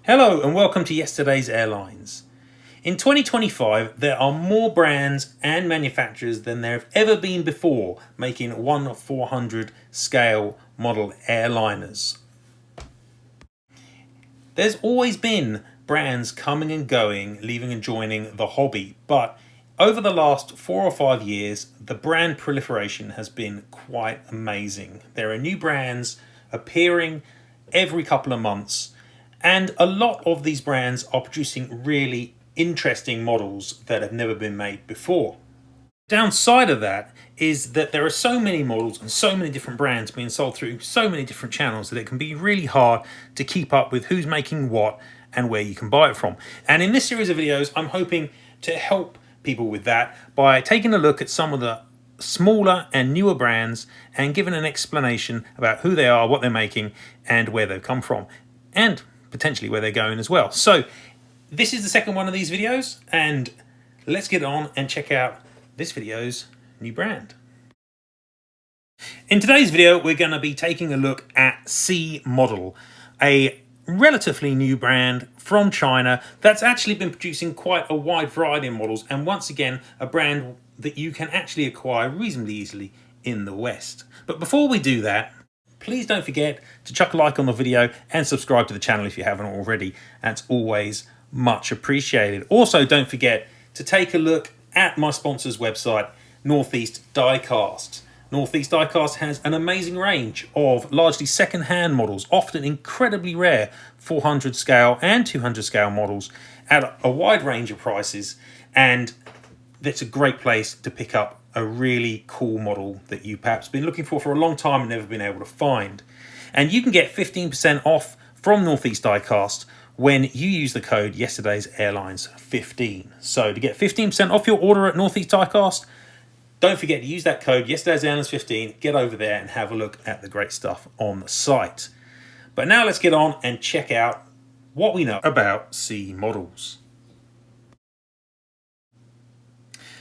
Hello and welcome to Yesterday's Airlines. In 2025, there are more brands and manufacturers than there have ever been before making 1/400 scale model airliners. There's always been brands coming and going, leaving and joining the hobby, but over the last 4 or 5 years, the brand proliferation has been quite amazing. There are new brands appearing every couple of months, and a lot of these brands are producing really interesting models that have never been made before. Downside of that is that there are so many models and so many different brands being sold through so many different channels that it can be really hard to keep up with who's making what and where you can buy it from. And in this series of videos, I'm hoping to help people with that by taking a look at some of the smaller and newer brands and giving an explanation about who they are, what they're making, and where they've come from, and potentially where they're going as well. So this is the second one of these videos, and let's get on and check out this video's new brand. In today's video, we're going to be taking a look at C Model, a relatively new brand from China that's actually been producing quite a wide variety of models, and once again a brand that you can actually acquire reasonably easily in the West. But before we do that, please don't forget to chuck a like on the video and subscribe to the channel if you haven't already. That's always much appreciated. Also, don't forget to take a look at my sponsor's website, Northeast Diecast. Northeast Diecast has an amazing range of largely second-hand models, often incredibly rare 400 scale and 200 scale models at a wide range of prices, and that's a great place to pick up a really cool model that you perhaps been looking for a long time and never been able to find. And you can get 15% off from Northeast Diecast when you use the code Yesterday's Airlines 15. So to get 15% off your order at Northeast Diecast, don't forget to use that code Yesterday's Airlines 15. Get over there and have a look at the great stuff on the site. But now let's get on and check out what we know about C Models.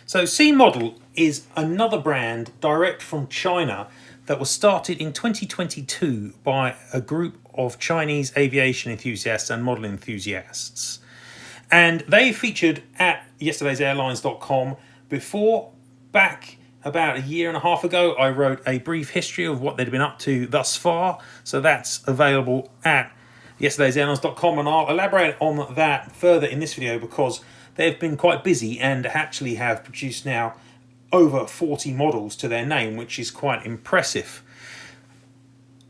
So C Model is another brand direct from China that was started in 2022 by a group of Chinese aviation enthusiasts and model enthusiasts. And they featured at yesterdaysairlines.com before. Back about a year and a half ago, I wrote a brief history of what they'd been up to thus far. So that's available at yesterdaysairlines.com, and I'll elaborate on that further in this video because they've been quite busy and actually have produced now over 40 models to their name, which is quite impressive.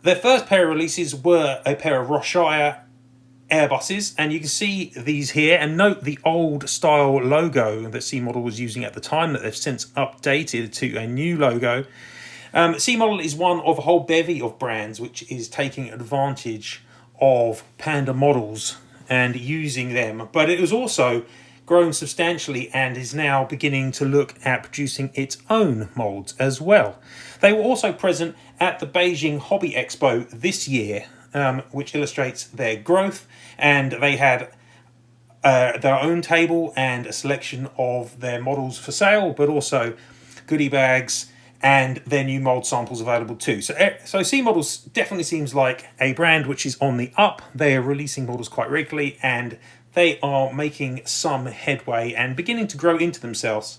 Their first pair of releases were a pair of Roshire Airbuses, and you can see these here, and note the old style logo that C Model was using at the time that they've since updated to a new logo. C Model is one of a whole bevy of brands which is taking advantage of Panda models and using them, but it was also grown substantially and is now beginning to look at producing its own molds as well. They were also present at the Beijing Hobby Expo this year, which illustrates their growth, and they had their own table and a selection of their models for sale, but also goodie bags and their new mold samples available too. So C Models definitely seems like a brand which is on the up. They are releasing models quite regularly, and they are making some headway and beginning to grow into themselves,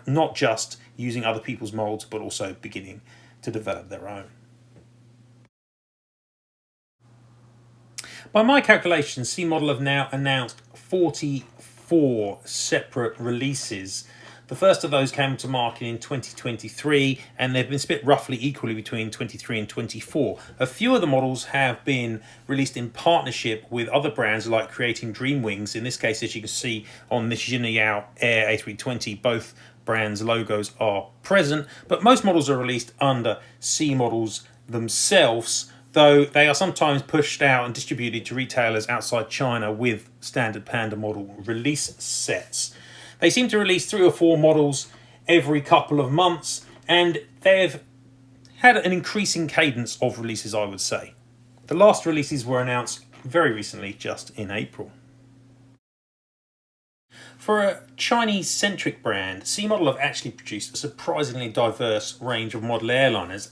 not just using other people's molds, but also beginning to develop their own. By my calculations, C Model have now announced 44 separate releases. The first of those came to market in 2023, and they've been split roughly equally between 23 and 24. A few of the models have been released in partnership with other brands like Creating Dream Wings. In this case, as you can see on this Jinyao Air A320, both brands' logos are present, but most models are released under C Models themselves, though they are sometimes pushed out and distributed to retailers outside China with standard Panda model release sets. They seem to release 3 or 4 models every couple of months, and they've had an increasing cadence of releases, I would say. The last releases were announced very recently, just in April. For a Chinese-centric brand, C Model have actually produced a surprisingly diverse range of model airliners.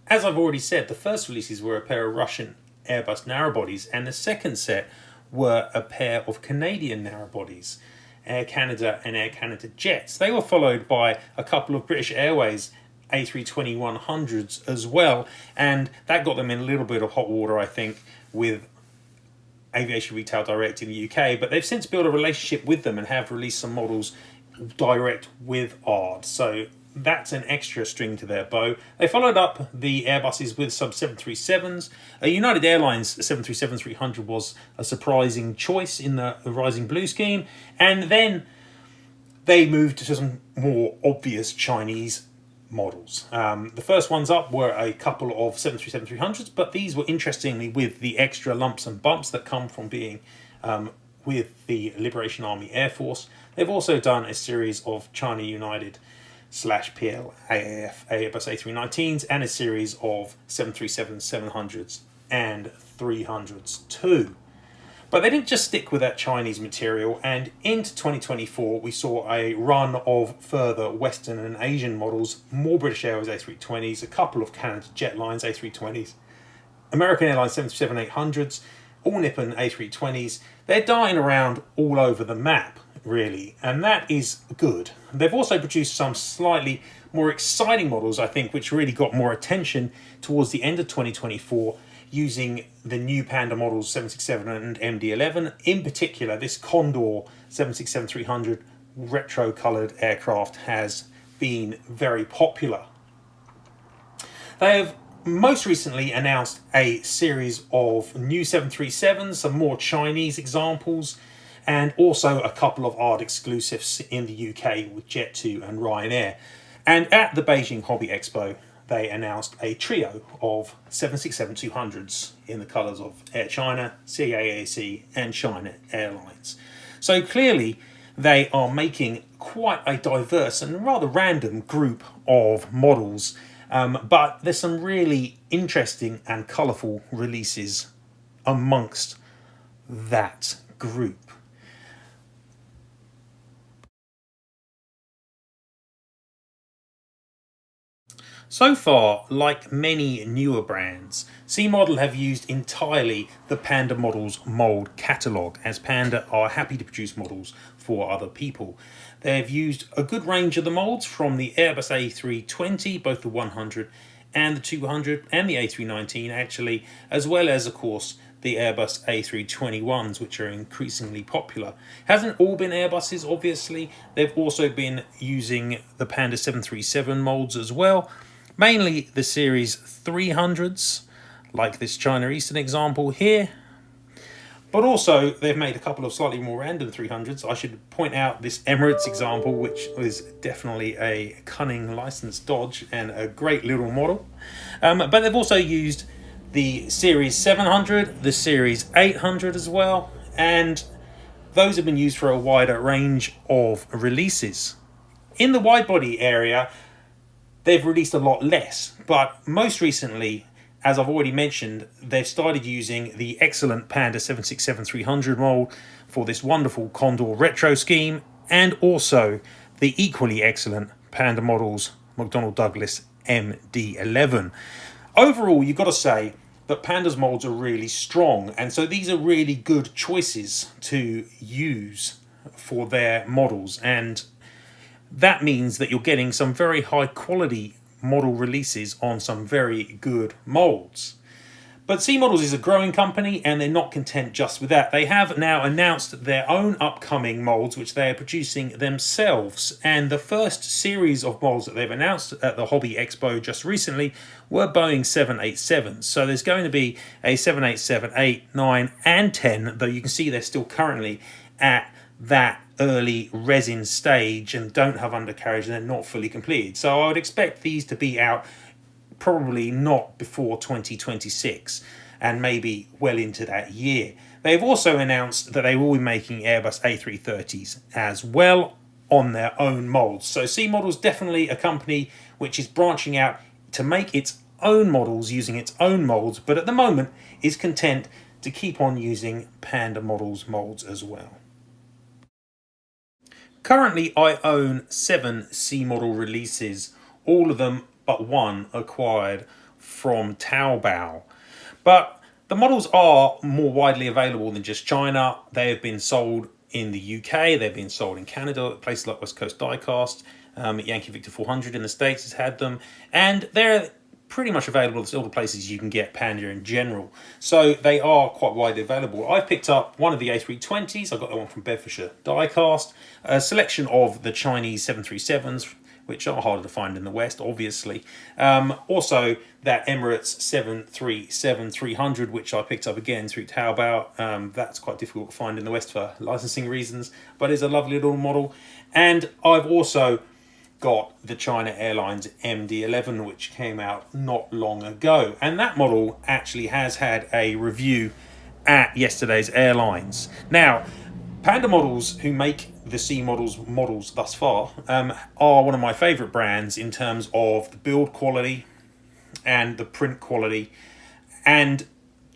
As I've already said, the first releases were a pair of Russian Airbus narrowbodies, and the second set were a pair of Canadian narrowbodies, Air Canada and Air Canada jets. They were followed by a couple of British Airways A320-100s as well, and that got them in a little bit of hot water, I think, with Aviation Retail Direct in the UK, but they've since built a relationship with them and have released some models direct with ARD. So that's an extra string to their bow. They followed up the Airbuses with some 737s. United Airlines 737-300 was a surprising choice in the Rising Blue scheme. And then they moved to some more obvious Chinese models. The first ones up were a couple of 737-300s, but these were interestingly with the extra lumps and bumps that come from being with the Liberation Army Air Force. They've also done a series of China United /PLAAF Airbus A319s and a series of 737-700s and 300s too. But they didn't just stick with that Chinese material, and into 2024 we saw a run of further Western and Asian models, more British Airways A320s, a couple of Canada Jetlines A320s, American Airlines 737-800s, all Nippon A320s. They're dying around all over the map, really, and that is good. They've also produced some slightly more exciting models, I think, which really got more attention towards the end of 2024, using the new Panda models 767 and MD-11. In particular, this Condor 767-300 retro-coloured aircraft has been very popular. They have most recently announced a series of new 737s, some more Chinese examples, and also a couple of ARD exclusives in the UK with Jet2 and Ryanair. And at the Beijing Hobby Expo, they announced a trio of 767-200s in the colours of Air China, CAAC and China Airlines. So clearly they are making quite a diverse and rather random group of models, but there's some really interesting and colourful releases amongst that group. So far, like many newer brands, C-Model have used entirely the Panda Models mould catalogue, as Panda are happy to produce models for other people. They've used a good range of the moulds, from the Airbus A320, both the 100 and the 200, and the A319 actually, as well as, of course, the Airbus A321s, which are increasingly popular. Hasn't all been Airbuses, obviously. They've also been using the Panda 737 moulds as well. Mainly the series 300s, like this China Eastern example here. But also, they've made a couple of slightly more random 300s. I should point out this Emirates example, which is definitely a cunning license dodge and a great little model. But they've also used the Series 700, the Series 800 as well, and those have been used for a wider range of releases. In the wide-body area, they've released a lot less, but most recently, as I've already mentioned, they've started using the excellent Panda 767-300 mould for this wonderful Condor retro scheme, and also the equally excellent Panda Models McDonnell Douglas MD-11. Overall, you've got to say that Panda's moulds are really strong, and so these are really good choices to use for their models, and that means that you're getting some very high quality model releases on some very good moulds. But C-Models is a growing company, and they're not content just with that. They have now announced their own upcoming moulds, which they are producing themselves. And the first series of moulds that they've announced at the Hobby Expo just recently were Boeing 787s. So there's going to be a 787, 8, 9, and 10, though you can see they're still currently at that early resin stage and don't have undercarriage and they're not fully completed. So I would expect these to be out probably not before 2026 and maybe well into that year. They've also announced that they will be making Airbus A330s as well on their own moulds. So C-Model's definitely a company which is branching out to make its own models using its own moulds, but at the moment is content to keep on using Panda Models moulds as well. Currently, I own 7 C-Model releases, all of them but one acquired from Taobao. But The models are more widely available than just China. They have been sold in the UK, they've been sold in Canada, places like West Coast Diecast, Yankee Victor 400 in the States has had them, and they're pretty much available at all the places you can get Panda in general. So they are quite widely available. I've picked up one of the A320s, I got that one from Bedfordshire Diecast, a selection of the Chinese 737s, which are harder to find in the West, obviously. Also, that Emirates 737-300, which I picked up again through Taobao. That's quite difficult to find in the West for licensing reasons, but it's a lovely little model. And I've also got the China Airlines MD-11, which came out not long ago. And that model actually has had a review at yesterday's Airlines. Now, Panda Models, who make the C models thus far, are one of my favourite brands in terms of the build quality and the print quality, and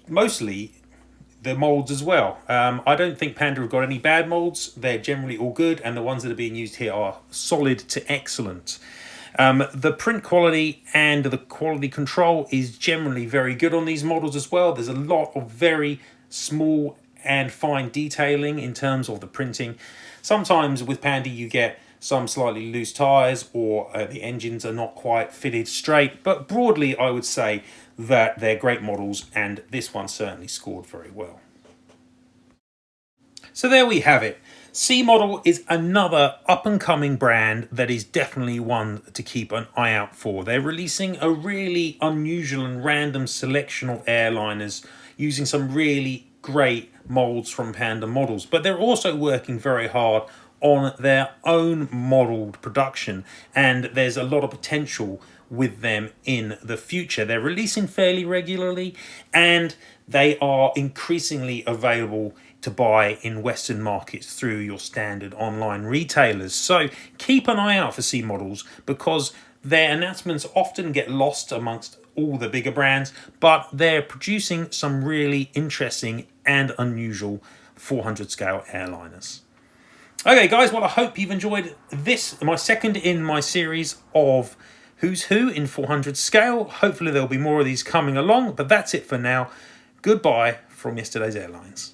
mostly the molds as well. I don't think Panda have got any bad molds. They're generally all good, and the ones that are being used here are solid to excellent. The print quality and the quality control is generally very good on these models as well. There's a lot of very small and fine detailing in terms of the printing. Sometimes with Panda you get some slightly loose tires, or the engines are not quite fitted straight, but broadly I would say that they're great models, and this one certainly scored very well. So there we have it. C Model is another up-and-coming brand that is definitely one to keep an eye out for. They're releasing a really unusual and random selection of airliners using some really great molds from Panda Models, but they're also working very hard on their own modeled production, and there's a lot of potential with them in the future. They're releasing fairly regularly, and they are increasingly available to buy in Western markets through your standard online retailers. So keep an eye out for C Models, because their announcements often get lost amongst all the bigger brands, but they're producing some really interesting and unusual 400 scale airliners. Okay guys, well I hope you've enjoyed this, my second in my series of Who's Who in 400 scale. Hopefully there'll be more of these coming along, but that's it for now. Goodbye from yesterday's Airlines.